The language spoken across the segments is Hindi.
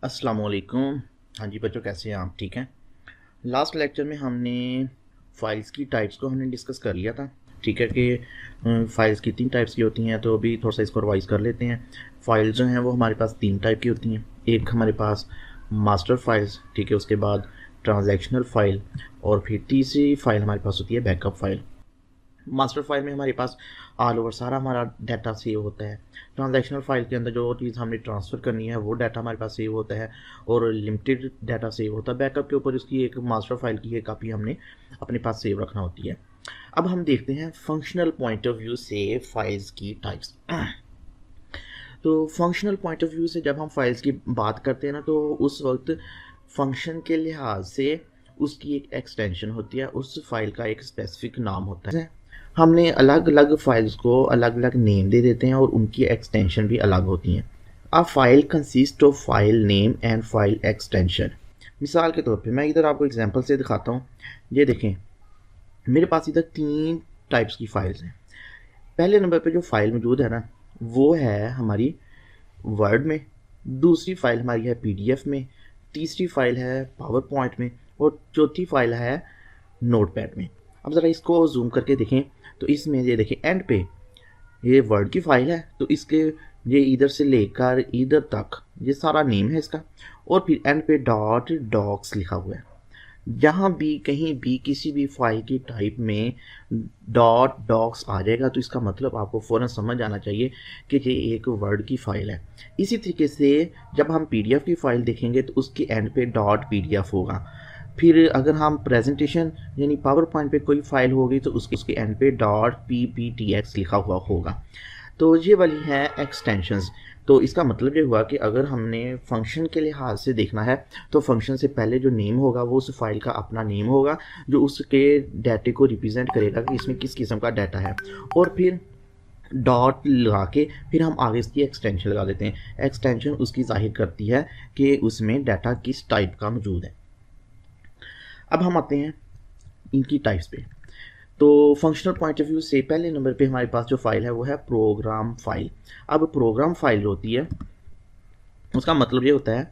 अस्सलाम वालेकुम। हाँ जी बच्चों, कैसे हैं आप? ठीक हैं। लास्ट लेक्चर में हमने फ़ाइल्स की टाइप्स को हमने डिस्कस कर लिया था। ठीक है कि फ़ाइल्स कितनी टाइप्स की होती हैं, तो अभी थोड़ा सा इसको रिवाइज़ कर लेते हैं। फ़ाइल्स जो हैं वो हमारे पास तीन टाइप की होती हैं। एक हमारे पास मास्टर फाइल्स, ठीक है, उसके बाद ट्रांजैक्शनल फ़ाइल और फिर तीसरी फ़ाइल हमारे पास होती है बैकअप फ़ाइल। मास्टर फाइल में हमारे पास ऑल ओवर सारा हमारा डाटा सेव होता है। ट्रांजैक्शनल फाइल के अंदर जो चीज़ हमने ट्रांसफ़र करनी है वो डाटा हमारे पास सेव होता है और लिमिटेड डाटा सेव होता है। बैकअप के ऊपर उसकी एक मास्टर फाइल की एक कापी हमने अपने पास सेव रखना होती है। अब हम देखते हैं फंक्शनल पॉइंट ऑफ व्यू से फाइल्स की टाइप्स। तो फंक्शनल पॉइंट ऑफ व्यू से जब हम फाइल्स की बात करते हैं ना, तो उस वक्त फंक्शन के लिहाज से उसकी एक एक्सटेंशन होती है, उस फाइल का एक स्पेसिफिक नाम होता है। हमने अलग अलग फाइल्स को अलग अलग नेम दे देते हैं और उनकी एक्सटेंशन भी अलग होती हैं। A file consist of file name and file extension. मिसाल के तौर पे मैं इधर आपको एग्जांपल से दिखाता हूँ। ये देखें, मेरे पास इधर तीन टाइप्स की फाइल्स हैं। पहले नंबर पे जो फाइल मौजूद है ना, वो है हमारी वर्ड में। दूसरी फाइल हमारी है पीडीएफ में। तीसरी फाइल है पावर पॉइंट में और चौथी फाइल है नोटपैड में। अब ज़रा इसको जूम करके देखें तो इसमें ये देखें एंड पे ये वर्ड की फाइल है, तो इसके ये इधर से लेकर इधर तक ये सारा नेम है इसका, और फिर एंड पे डॉट डॉक्स लिखा हुआ है। जहाँ भी कहीं भी किसी भी फाइल की टाइप में डॉट डॉक्स आ जाएगा तो इसका मतलब आपको फ़ौरन समझ आना चाहिए कि ये एक वर्ड की फ़ाइल है। इसी तरीके से जब हम पीडीएफ की फ़ाइल देखेंगे तो उसके एंड पे डॉट पीडीएफ होगा। फिर अगर हम प्रेजेंटेशन यानी पावर पॉइंट पे कोई फाइल होगी तो उसके एंड पे डॉट पीपीटीएक्स लिखा हुआ होगा। तो ये वाली है एक्सटेंशंस। तो इसका मतलब ये हुआ कि अगर हमने फंक्शन के लिहाज से देखना है तो फंक्शन से पहले जो नेम होगा वो उस फाइल का अपना नेम होगा जो उसके डाटे को रिप्रेजेंट करेगा कि इसमें किस किस्म का डाटा है, और फिर डॉट लगा के फिर हम आगे इसकी एक्सटेंशन लगा देते हैं। एक्सटेंशन उसकी जाहिर करती है कि उसमें डाटा किस टाइप का मौजूद है। अब हम आते हैं इनकी टाइप्स पे। तो फंक्शनल पॉइंट ऑफ व्यू से पहले नंबर पे हमारे पास जो फाइल है वो है प्रोग्राम फाइल। अब प्रोग्राम फाइल होती है, उसका मतलब ये होता है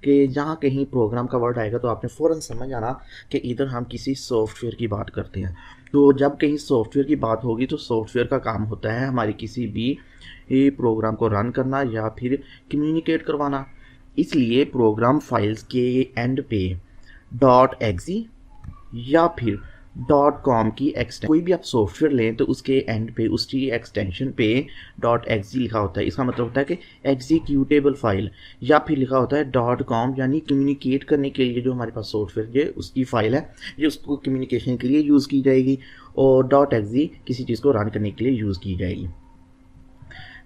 कि जहाँ कहीं प्रोग्राम का वर्ड आएगा तो आपने फ़ौरन समझ आना कि इधर हम किसी सॉफ्टवेयर की बात करते हैं। तो जब कहीं सॉफ्टवेयर की बात होगी तो सॉफ्टवेयर का काम होता है हमारी किसी भी प्रोग्राम को रन करना या फिर कम्युनिकेट करवाना। इसलिए प्रोग्राम फाइल्स के एंड पे डॉट एक्जी या फिर डॉट कॉम की एक्सटेंशन, कोई भी आप सॉफ्टवेयर लें तो उसके एंड पे उसकी एक्सटेंशन पे डॉट एक्जी लिखा होता है। इसका मतलब होता है कि एग्जीक्यूटेबल फाइल, या फिर लिखा होता है डॉट कॉम, यानी कम्युनिकेट करने के लिए जो हमारे पास सॉफ्टवेयर ये उसकी फ़ाइल है, ये उसको कम्युनिकेशन के लिए यूज़ की जाएगी, और डॉट एक्जी किसी चीज़ को रन करने के लिए यूज़ की जाएगी।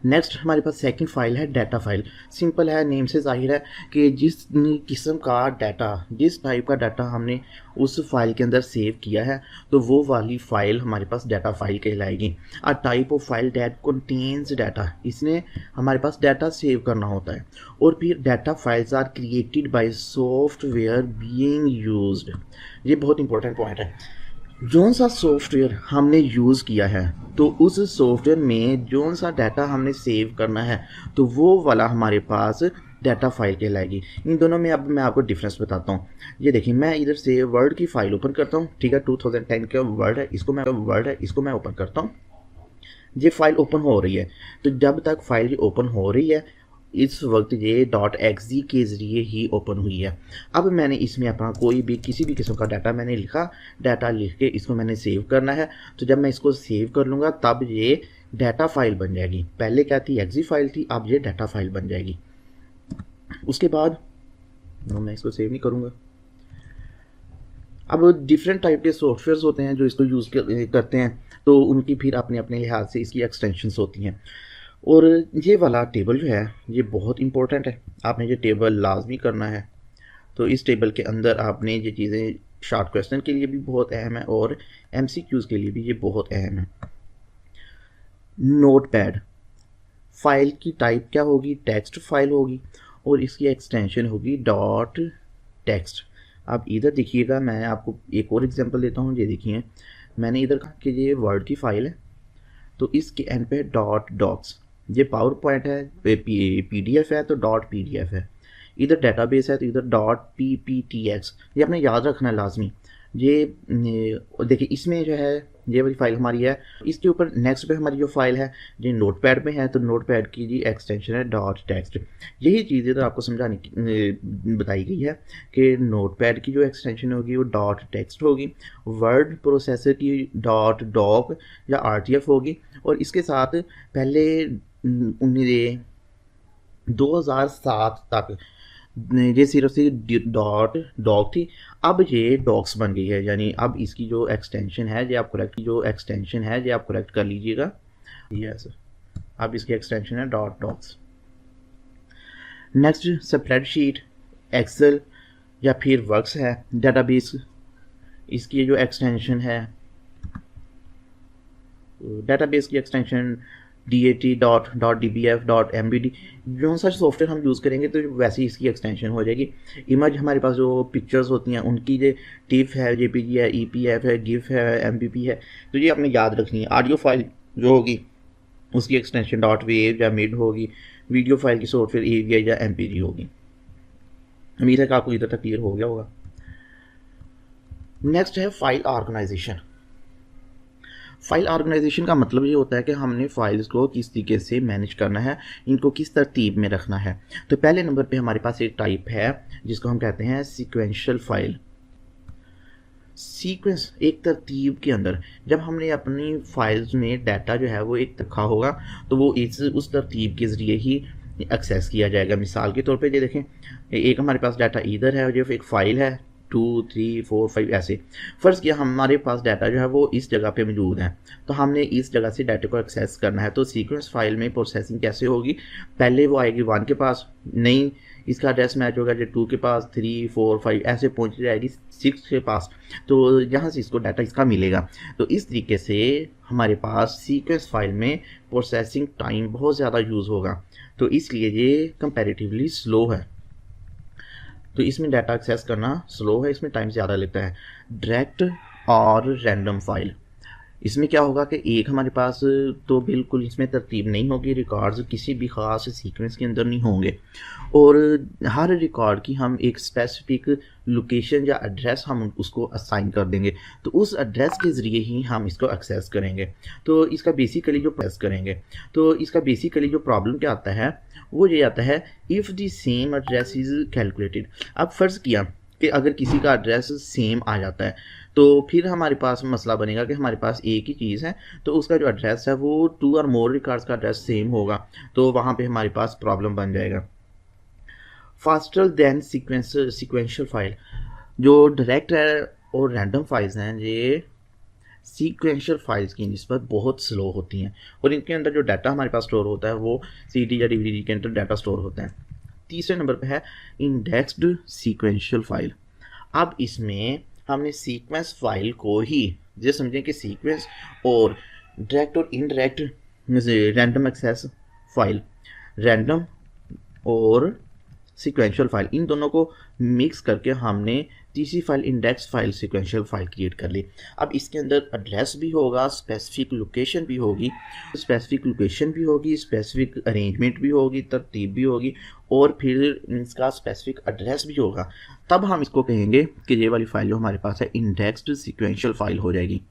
नेक्स्ट हमारे पास सेकंड फाइल है डाटा फाइल। सिंपल है, नेम से जाहिर है कि जिस किस्म का डाटा, जिस टाइप का डाटा हमने उस फाइल के अंदर सेव किया है तो वो वाली फाइल हमारे पास डाटा फाइल कहलाएगी। A type of file that contains data, इसने हमारे पास डाटा सेव करना होता है। और फिर data files are created by software being used. ये बहुत इंपॉर्टेंट पॉइंट है। जौन सा सॉफ्टवेयर हमने यूज़ किया है तो उस सॉफ्टवेयर में जौन सा डाटा हमने सेव करना है तो वो वाला हमारे पास डाटा फाइल कहलाएगी। इन दोनों में अब मैं आपको डिफरेंस बताता हूँ। ये देखिए, मैं इधर से वर्ड की फ़ाइल ओपन करता हूँ, ठीक है, 2010 का वर्ड है, इसको मैं ओपन करता हूँ। ये फाइल ओपन हो रही है, तो जब तक फाइल ये ओपन हो रही है इस वक्त ये डॉट एक्जी के ज़रिए ही ओपन हुई है। अब मैंने इसमें अपना कोई भी किसी भी किस्म का डाटा मैंने लिखा, डाटा लिख के इसको मैंने सेव करना है। तो जब मैं इसको सेव कर लूँगा तब ये डाटा फाइल बन जाएगी। पहले क्या थी, एक्जी फाइल थी, अब ये डाटा फाइल बन जाएगी। उसके बाद मैं इसको सेव नहीं करूँगा। अब डिफरेंट टाइप के सॉफ्टवेयर्स होते हैं जो इसको यूज़ करते हैं, तो उनकी फिर अपने अपने लिहाज से इसकी एक्सटेंशंस होती हैं। और ये वाला टेबल जो है ये बहुत इंपॉर्टेंट है, आपने ये टेबल लाजमी करना है। तो इस टेबल के अंदर आपने ये चीज़ें शॉर्ट क्वेश्चन के लिए भी बहुत अहम है और एमसीक्यूज़ के लिए भी ये बहुत अहम है। नोटपैड फाइल की टाइप क्या होगी, टेक्स्ट फाइल होगी, और इसकी एक्सटेंशन होगी डॉट टेक्स्ट। अब इधर देखिएगा, मैं आपको एक और एग्जांपल देता हूँ। ये देखिए, मैंने इधर कहा कि ये वर्ड की फाइल है, तो इसके एंड पे डॉट डॉक्स। ये पावर पॉइंट है, पीडीएफ है तो डॉट पीडीएफ है। इधर डेटाबेस है तो इधर .pptx, ये आपने याद रखना है लाजमी। ये देखिए इसमें जो है ये वाली फाइल हमारी है, इसके ऊपर नेक्स्ट पे हमारी जो फाइल है ये नोटपैड में है, तो नोटपैड की जी एक्सटेंशन है .text। यही चीज़ें तो आपको समझाने की बताई गई है कि नोटपैड की जो एक्सटेंशन होगी वो .text होगी, वर्ड प्रोसेसर की .doc या RTF होगी, और इसके साथ पहले 2007 तक ये सिर्फ डॉक थी, अब ये डॉक्स बन गई है, यानी अब इसकी जो एक्सटेंशन है ये आप करेक्ट कर लीजिएगा। यस, अब इसकी एक्सटेंशन है .docs। नेक्स्ट स्प्रेडशीट, एक्सेल या फिर वर्क्स है, डेटाबेस, इसकी जो एक्सटेंशन है डेटाबेस की एक्सटेंशन DAT.dbf.mbd, जो सा सॉफ्टवेयर हम यूज़ करेंगे तो वैसे ही इसकी एक्सटेंशन हो जाएगी। इमेज हमारे पास जो पिक्चर्स होती हैं उनकी जो टिफ है, JPG है, EPF है, GIF है, MPP है, तो ये आपने याद रखनी है। ऑडियो फाइल जो होगी उसकी एक्सटेंशन .wav या मिड होगी, वीडियो फाइल की सॉफ्टवेयर AVI या MPG होगी। उम्मीद है कि आपको इधर तक क्लियर हो गया होगा। नेक्स्ट है फाइल ऑर्गेनाइजेशन। फाइल ऑर्गेनाइजेशन का मतलब ये होता है कि हमने फाइल्स को किस तरीके से मैनेज करना है, इनको किस तरतीब में रखना है। तो पहले नंबर पे हमारे पास एक टाइप है जिसको हम कहते हैं सीक्वेंशियल फाइल। सीक्वेंस एक तरतीब के अंदर, जब हमने अपनी फाइल्स में डाटा जो है वो एक रखा होगा तो वो उस तरतीब के ज़रिए ही एक्सेस किया जाएगा। मिसाल के तौर पे ये देखें, एक हमारे पास डाटा इधर है और ये एक फ़ाइल है 2, 3, 4, 5 ऐसे। फ़र्ज़ किया हमारे पास डाटा जो है वो इस जगह पे मौजूद है, तो हमने इस जगह से डाटा को एक्सेस करना है। तो सीक्वेंस फाइल में प्रोसेसिंग कैसे होगी, पहले वो आएगी 1 के पास, नहीं इसका एड्रेस मैच होगा जो 2 के पास, 3, 4, 5 ऐसे पहुंच जाएगी 6 के पास, तो यहाँ से इसको डाटा इसका मिलेगा। तो इस तरीके से हमारे पास सीक्वेंस फाइल में प्रोसेसिंग टाइम बहुत ज़्यादा यूज़ होगा, तो इसलिए ये कंपैरेटिवली स्लो है। तो इसमें डाटा एक्सेस करना स्लो है, इसमें टाइम ज़्यादा लगता है। डायरेक्ट और रैंडम फाइल, इसमें क्या होगा कि एक हमारे पास तो बिल्कुल इसमें तरतीब नहीं होगी, रिकॉर्ड्स किसी भी ख़ास सीक्वेंस के अंदर नहीं होंगे, और हर रिकॉर्ड की हम एक स्पेसिफिक लोकेशन या एड्रेस हम उसको असाइन कर देंगे, तो उस एड्रेस के ज़रिए ही हम इसको एक्सेस करेंगे। तो इसका बेसिकली जो प्रॉब्लम क्या आता है वो ये आता है, if the same address is calculated. अब फ़र्ज़ किया कि अगर किसी का एड्रेस सेम आ जाता है तो फिर हमारे पास मसला बनेगा कि हमारे पास एक ही चीज़ है तो उसका जो एड्रेस है वो 2 और मोर रिकॉर्ड्स का एड्रेस सेम होगा, तो वहाँ पे हमारे पास प्रॉब्लम बन जाएगा। फास्टर दैन सीक्वेंशियल फाइल, जो डायरेक्ट है और रैंडम फाइल्स हैं ये सीक्वेंशियल फाइल्स की निस्बत बहुत स्लो होती हैं, और इनके अंदर जो डाटा हमारे पास स्टोर होता है वो CD या DVD के अंदर डाटा स्टोर होता है। तीसरे नंबर पे है इंडेक्स्ड सीक्वेंशियल फाइल। अब इसमें हमने सीक्वेंस फाइल को ही जैसे समझें कि सीक्वेंस और डायरेक्ट और indirect random access file, random और सीक्वेंशियल फाइल, इन दोनों को मिक्स करके हमने तीसरी file index file sequential file create कर ली। अब इसके अंदर एड्रेस भी होगा, स्पेसिफिक लोकेशन भी होगी, स्पेसिफिक अरेंजमेंट भी होगी, तरतीब भी होगी, और फिर इसका स्पेसिफिक एड्रेस भी होगा। तब हम इसको कहेंगे कि ये वाली फाइल जो हमारे पास है इंडेक्स्ड सीक्वेंशियल फाइल हो जाएगी।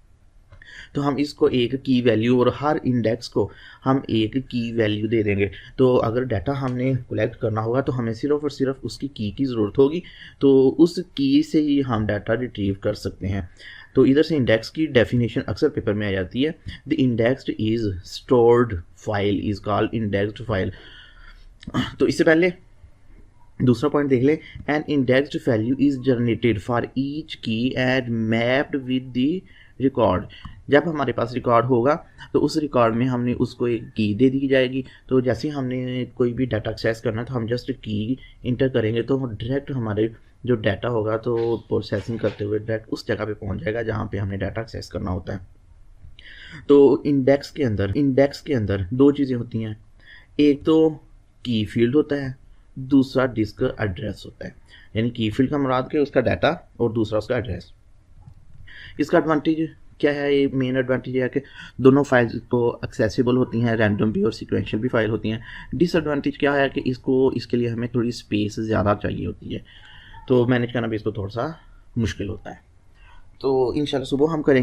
तो हम इसको एक की वैल्यू और हर इंडेक्स को हम एक की वैल्यू दे देंगे। तो अगर डाटा हमने कलेक्ट करना होगा तो हमें सिर्फ और सिर्फ उसकी की ज़रूरत होगी, तो उस की से ही हम डाटा रिट्रीव कर सकते हैं। तो इधर से इंडेक्स की डेफिनेशन अक्सर पेपर में आ जाती है, the indexed is stored file is called indexed file. तो इससे पहले दूसरा पॉइंट देख ले, an indexed value is generated for each key and mapped with the record. जब हमारे पास रिकॉर्ड होगा तो उस रिकॉर्ड में हमने उसको एक की दे दी जाएगी, तो जैसे हमने कोई भी डाटा एक्सेस करना है तो हम जस्ट की इंटर करेंगे तो डायरेक्ट हमारे जो डाटा होगा तो प्रोसेसिंग करते हुए डायरेक्ट उस जगह पे पहुंच जाएगा जहां पे हमने डाटा एक्सेस करना होता है। तो इंडेक्स के अंदर दो चीज़ें होती हैं, एक तो की फील्ड होता है, दूसरा डिस्क एड्रेस होता है। यानी की फील्ड का मुराद के उसका डाटा और दूसरा उसका एड्रेस। इसका एडवांटेज क्या है ये मेन एडवांटेज है कि दोनों फाइल्स तो एक्सेसिबल होती हैं, रैंडम भी और सीक्वेंशियल भी फाइल होती हैं। डिसएडवांटेज क्या है कि इसके लिए हमें थोड़ी स्पेस ज़्यादा चाहिए होती है, तो मैनेज करना भी इसको थोड़ा सा मुश्किल होता है। तो इंशाल्लाह सुबह हम करेंगे